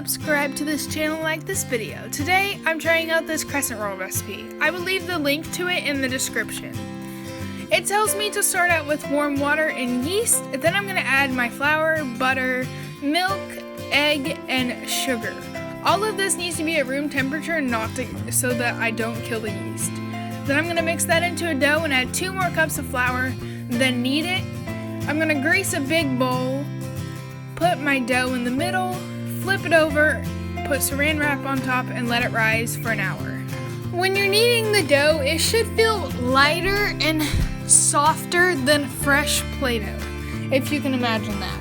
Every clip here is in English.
subscribe to this channel, like this video. Today, I'm trying out this crescent roll recipe. I will leave the link to it in the description. It tells me to start out with warm water and yeast, then I'm going to add my flour, butter, milk, egg, and sugar. All of this needs to be at room temperature so that I don't kill the yeast. Then I'm going to mix that into a dough and add 2 more cups of flour, then knead it. I'm going to grease a big bowl, put my dough in the middle, flip it over, put saran wrap on top, and let it rise for an hour. When you're kneading the dough, it should feel lighter and softer than fresh Play-Doh, if you can imagine that.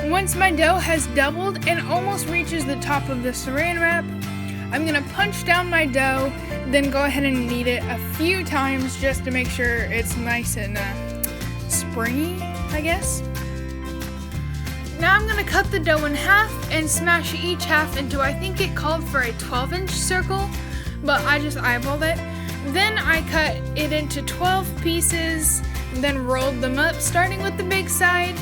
Once my dough has doubled and almost reaches the top of the saran wrap, I'm going to punch down my dough, then go ahead and knead it a few times just to make sure it's nice and springy, I guess. Now I'm going to cut the dough in half and smash each half into, I think it called for a 12-inch circle, but I just eyeballed it. Then I cut it into 12 pieces, then rolled them up, starting with the big side,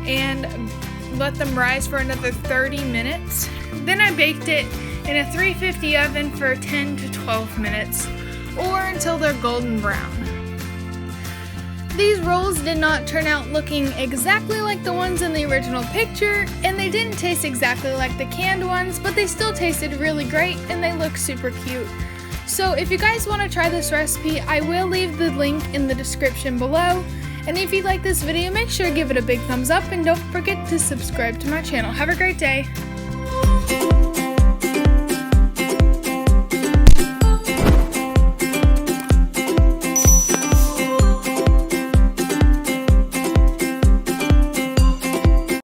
and let them rise for another 30 minutes. Then I baked it in a 350 oven for 10 to 12 minutes, or until they're golden brown. These rolls did not turn out looking exactly like the ones in the original picture, and they didn't taste exactly like the canned ones, but they still tasted really great and they look super cute. So if you guys want to try this recipe, I will leave the link in the description below. And if you like this video, make sure to give it a big thumbs up and don't forget to subscribe to my channel. Have a great day!